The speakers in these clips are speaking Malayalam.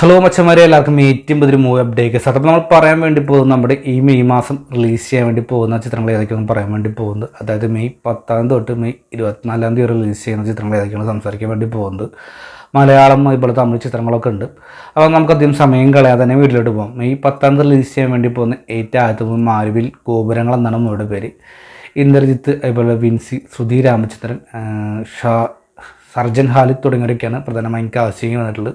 ഹലോ മച്ചന്മാരെ, എല്ലാവർക്കും ഏറ്റവും പുതിയൊരു മൂവി അപ്ഡേറ്റ്. സത്യം നമ്മൾ പറയാൻ വേണ്ടി പോകുന്നത് നമ്മുടെ ഈ മെയ് മാസം റിലീസ് ചെയ്യാൻ വേണ്ടി പോകുന്ന ചിത്രങ്ങൾ ഏതൊക്കെയാണ് പറയാൻ വേണ്ടി പോകുന്നത്. അതായത് മെയ് 10 തൊട്ട് മെയ് 24 വരെ റിലീസ് ചെയ്യുന്ന ചിത്രങ്ങൾ ഏതൊക്കെയാണ് സംസാരിക്കാൻ വേണ്ടി പോകുന്നത്. മലയാളം അതുപോലെ തമിഴ് ചിത്രങ്ങളൊക്കെ ഉണ്ട്. അപ്പോൾ നമുക്കധികം സമയം കളയാതെ തന്നെ വീട്ടിലോട്ട് പോകാം. മെയ് 10 റിലീസ് ചെയ്യാൻ വേണ്ടി പോകുന്ന ഏറ്റവും മാരുവിൽ ഗോപുരങ്ങൾ എന്നാണ് മൂവിയുടെ പേര്. ഇന്ദ്രജിത്ത്, അതുപോലെ വിൻസി, ശ്രുതി രാമചന്ദ്രൻ, സർജൻ ഹാലിദ് തുടങ്ങിയവരൊക്കെയാണ് പ്രധാനമായും കാസ്റ്റിംഗ് വന്നിട്ടുള്ളത്.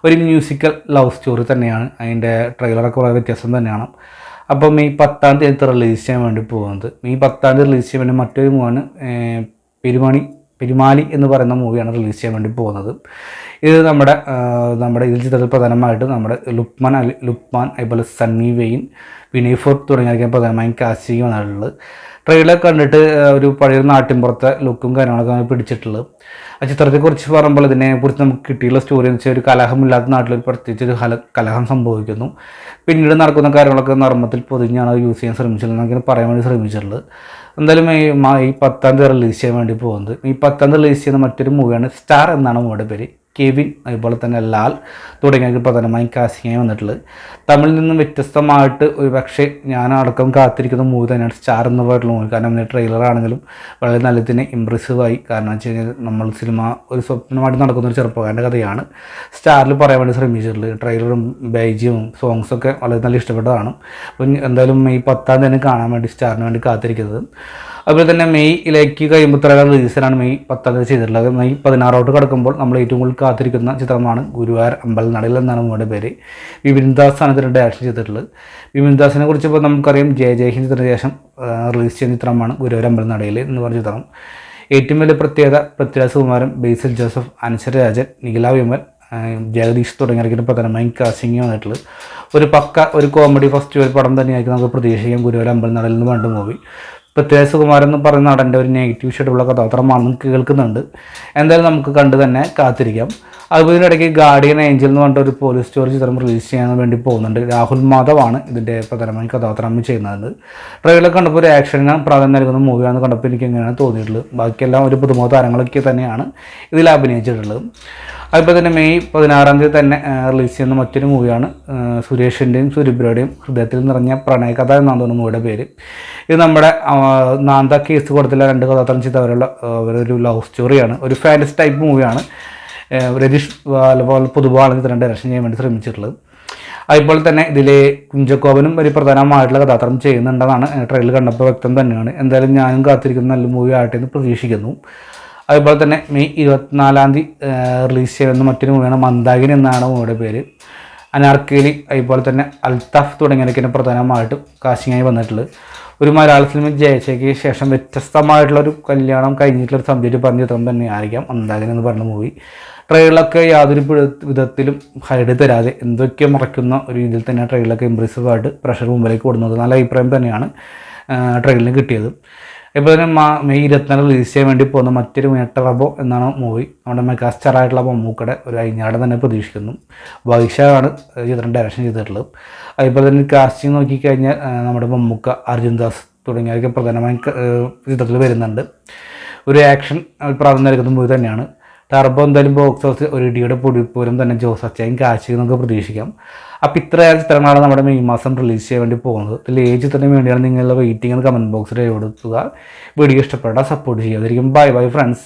ഒരു മ്യൂസിക്കൽ ലവ് സ്റ്റോറി തന്നെയാണ്. അതിൻ്റെ ട്രെയിലറൊക്കെ വളരെ വ്യത്യാസം തന്നെയാണ്. അപ്പോൾ മെയ് 10 റിലീസ് ചെയ്യാൻ വേണ്ടി പോകുന്നത്. മെയ് 10 റിലീസ് ചെയ്യാൻ വേണ്ടി മറ്റൊരു മൂവാണ് പെരുമാലി എന്ന് പറയുന്ന മൂവിയാണ് റിലീസ് ചെയ്യാൻ വേണ്ടി പോകുന്നത്. ഇത് നമ്മുടെ ഇതിൽ ചിത്രത്തിൽ പ്രധാനമായിട്ട് നമ്മുടെ ലുക്മാൻ അതുപോലെ സണ്ണി വെയിൻ, വിനയ് ഫോർട്ട് തുടങ്ങിയവരൊക്കെ പ്രധാനമായും കാസ്റ്റിംഗ് വന്നിട്ടുള്ളത്. ട്രെയിലർ കണ്ടിട്ട് ഒരു പഴയ നാട്ടിൻപുറത്തെ ലുക്കും കാര്യങ്ങളൊക്കെ പിടിച്ചിട്ടുള്ളത്. ആ ചിത്രത്തെക്കുറിച്ച് പറയുമ്പോൾ ഇതിനെക്കുറിച്ച് നമുക്ക് കിട്ടിയുള്ള സ്റ്റോറി എന്ന് വെച്ചാൽ ഒരു കലഹമില്ലാത്ത നാട്ടിൽ പ്രത്യേകിച്ച് ഒരു കലഹം സംഭവിക്കുന്നു. പിന്നീട് നടക്കുന്ന കാര്യങ്ങളൊക്കെ നർമ്മത്തിൽ പൊതിഞ്ഞാണ് യൂസ് ചെയ്യാൻ ശ്രമിച്ചിട്ടുള്ളത് എന്നൊക്കെ പറയാൻ വേണ്ടി ശ്രമിച്ചിട്ടുള്ളത്. എന്തായാലും മെയ് 10 റിലീസ് ചെയ്യാൻ വേണ്ടി പോകുന്നത്. മെയ് 10 റിലീസ് ചെയ്യുന്ന മറ്റൊരു മൂവിയാണ് സ്റ്റാർ എന്നാണ് മൂവിയുടെ പേര്. കെവിൻ, അതുപോലെ തന്നെ ലാൽ തുടങ്ങിയ പ്രധാനമായും കാസ്റ്റിംഗായി വന്നിട്ടുള്ളത്. തമിഴിൽ നിന്നും വ്യത്യസ്തമായിട്ട് ഒരു പക്ഷേ ഞാനടക്കം കാത്തിരിക്കുന്ന മൂവി തന്നെയാണ് സ്റ്റാർ എന്ന് പറഞ്ഞിട്ടുള്ള മൂവി. കാരണം ഇതിൻ്റെ ട്രെയിലറാണെങ്കിലും വളരെ നല്ല തന്നെ ഇമ്പ്രസീവായി. കാരണം വെച്ച് കഴിഞ്ഞാൽ നമ്മൾ സിനിമ ഒരു സ്വപ്നമായിട്ട് നടക്കുന്ന ഒരു ചെറുപ്പക്കാരൻ്റെ കഥയാണ് സ്റ്റാറിൽ പറയാൻ വേണ്ടി ശ്രമിച്ചിട്ടുള്ളത്. ട്രെയിലറും ബൈജിയും സോങ്സൊക്കെ വളരെ നല്ല ഇഷ്ടപ്പെട്ടതാണ്. അപ്പം എന്തായാലും മെയ് 10 തന്നെ കാണാൻ വേണ്ടി സ്റ്റാറിന് വേണ്ടി കാത്തിരിക്കുന്നത്. അതുപോലെ തന്നെ മെയ്യിലേക്ക് കഴിയുമ്പോൾ റിലീസിനാണ് മെയ് 10 ചെയ്തിട്ടുള്ളത്. മെയ് 16 കടക്കുമ്പോൾ നമ്മൾ ഏറ്റവും കൂടുതൽ കാത്തിരിക്കുന്ന ചിത്രമാണ് ഗുരുവായൂർ അമ്പലനടയിൽ എന്നാണ് മൂവിയുടെ പേര്. വിപിൻദാസ് ആണ് ഇതിൻ്റെ ഡയറക്ഷൻ ചെയ്തിട്ടുള്ളത്. വിപിൻദാസിനെ കുറിച്ച് ഇപ്പോൾ നമുക്കറിയാം, ജയ ഹിന്ദ് ചിത്രത്തിന് ശേഷം റിലീസ് ചെയ്യുന്ന ചിത്രമാണ് ഗുരുവായൂർ അമ്പലനടയിൽ എന്ന് പറഞ്ഞ ചിത്രം. ഏറ്റവും വലിയ പ്രത്യേകത പൃഥ്വിരാജ് സുകുമാരൻ, ബേസിൽ ജോസഫ്, അനശ്വര രാജൻ, നിഖില വിമൽ, ജഗദീഷ് തുടങ്ങിയവർക്ക് പ്രധാനമായും കാസ്റ്റിംഗ് വന്നിട്ടുള്ളത്. ഒരു കോമഡി ഫെസ്റ്റിവൽ പടം തന്നെയായിരിക്കും നമുക്ക് പ്രതീക്ഷിക്കാം ഗുരുവായൂർ അമ്പലനടയിൽ നിന്ന് വേണ്ട മൂവി. പൃഥ്വിരാജ് സുകുമാരൻ എന്ന് പറയുന്ന നടൻ്റെ ഒരു നെഗറ്റീവ് ഷെയ്ഡുള്ള കഥാപാത്രമാണെന്ന് കേൾക്കുന്നുണ്ട്. എന്തായാലും നമുക്ക് കണ്ട് തന്നെ കാത്തിരിക്കാം. അതുപോലെ ഇടയ്ക്ക് ഗാർഡിയൻ ഏഞ്ചൽ എന്ന് പറഞ്ഞിട്ട് ഒരു പോലീസ് സ്റ്റോറി ചിത്രം റിലീസ് ചെയ്യാൻ വേണ്ടി പോകുന്നുണ്ട്. രാഹുൽ മാധവാണ് ഇതിൻ്റെ പ്രധാനമായും കഥാപാത്രം ചെയ്യുന്നത്. ട്രെയിലർ കണ്ടപ്പോൾ ഒരു ആക്ഷന് പ്രാധാന്യം നൽകുന്ന മൂവിയാണെന്ന് കണ്ടപ്പോൾ എനിക്ക് എങ്ങനെയാണ് തോന്നിയിട്ടുള്ളത്. ബാക്കിയെല്ലാം ഒരു പുതുമുഖ താരങ്ങളൊക്കെ തന്നെയാണ് ഇതിൽ അഭിനയിച്ചിട്ടുള്ളത്. അതുപോലെ തന്നെ മെയ് 16 തന്നെ റിലീസ് ചെയ്യുന്ന മറ്റൊരു മൂവിയാണ് സുരേഷിൻ്റെയും സുരഭിയുടെയും ഹൃദയത്തിൽ നിറഞ്ഞ പ്രണയകഥ എന്നാണ് തോന്നുന്നു മൂവിയുടെ പേര്. ഇത് നമ്മുടെ നാന്ത കേസ് കൊടുത്തില്ല 2 കഥാപാത്രം ചെയ്ത അവരൊരു ലവ് സ്റ്റോറിയാണ്. ഒരു ഫാൻറ്റസി ടൈപ്പ് മൂവിയാണ്. രതീഷ് പൊതുവാണെങ്കിൽ തന്നെ ഡയറക്ഷൻ ചെയ്യാൻ വേണ്ടി ശ്രമിച്ചിട്ടുള്ളത്. അതുപോലെ തന്നെ ഇതിലെ കുഞ്ചക്കോവനും ഒരു പ്രധാനമായിട്ടുള്ള കഥാപാത്രം ചെയ്യുന്നുണ്ടെന്നാണ് ട്രെയിലർ കണ്ടപ്പോൾ വ്യക്തം തന്നെയാണ്. എന്തായാലും ഞാനും കാത്തിരിക്കുന്ന നല്ല മൂവി ആയിട്ട് എന്ന് പ്രതീക്ഷിക്കുന്നു. അതുപോലെ തന്നെ മെയ് 24 റിലീസ് ചെയ്യുന്ന മറ്റൊരു മൂവിയാണ് മന്ദാകിനി എന്നാണ് മൂവിയുടെ പേര്. അനാർക്കലി, അതുപോലെ തന്നെ അൽത്താഫ് തുടങ്ങിയവരൊക്കെയാണ് പ്രധാനമായിട്ടും കാസ്റ്റിംഗായി വന്നിട്ടുള്ളത്. ഒരു മലയാള സിനിമ ജയിച്ചയ്ക്ക് ശേഷം വ്യത്യസ്തമായിട്ടുള്ളൊരു കല്യാണം കഴിഞ്ഞിട്ടുള്ളൊരു സബ്ജക്റ്റ് പറഞ്ഞ ചിത്രം തന്നെയായിരിക്കാം മന്ദാകിനി എന്ന് പറഞ്ഞ മൂവി. ട്രെയിലറൊക്കെ യാതൊരു വിധത്തിലും ഹൈഡ് തരാതെ എന്തൊക്കെ മറയ്ക്കുന്ന ഒരു രീതിയിൽ തന്നെ ട്രെയിലറൊക്കെ ഇമ്പ്രസീവായിട്ട് പ്രഷർ മുമ്പിലേക്ക് കൊടുക്കുന്നത് നല്ല അഭിപ്രായം തന്നെയാണ് ട്രെയിലറിന് കിട്ടിയത്. ഇപ്പോൾ തന്നെ മെയ് 24 റിലീസ് ചെയ്യാൻ വേണ്ടി പോകുന്ന മറ്റൊരു ടർബോ എന്നാണ് മൂവി. നമ്മുടെ മെഗാസ്റ്റാറായിട്ടുള്ള മമ്മൂക്കയുടെ ഒരു അഴിഞ്ഞാടം തന്നെ പ്രതീക്ഷിക്കുന്നു. വൈശാഖാണ് ചിത്രം ഡയറക്ഷൻ ചെയ്തിട്ടുള്ളത്. അതുപോലെ തന്നെ കാസ്റ്റിംഗ് നോക്കിക്കഴിഞ്ഞാൽ നമ്മുടെ മമ്മൂക്ക, അർജുൻ ദാസ് തുടങ്ങിയവരൊക്കെ പ്രധാനമായും ചിത്രത്തിൽ വരുന്നുണ്ട്. ഒരു ആക്ഷൻ പ്രാധാന്യം നൽകുന്ന മൂവി തന്നെയാണ്. ടർബോ എന്തായാലും ബോക്സ് ഓഫീസ് ഒരു ഇടിയുടെ പൊടിപ്പൂരം തന്നെ ജോസ് അച്ചായും കാശിയും നമുക്ക് പ്രതീക്ഷിക്കാം. അപ്പോൾ ഇത്രയേറെ ചിത്രങ്ങളാണ് നമ്മുടെ മെയ് മാസം റിലീസ് ചെയ്യാൻ വേണ്ടി പോകുന്നത്. ഇതിൽ ഏത് ചിത്രത്തിന് വേണ്ടിയാണ് നിങ്ങളുടെ വെയിറ്റിംഗ് എന്ന് കമൻറ്റ് ബോക്സിൽ കൊടുക്കുക. വീഡിയോ ഇഷ്ടപ്പെട്ടാൽ സപ്പോർട്ട് ചെയ്യുക. Bye friends.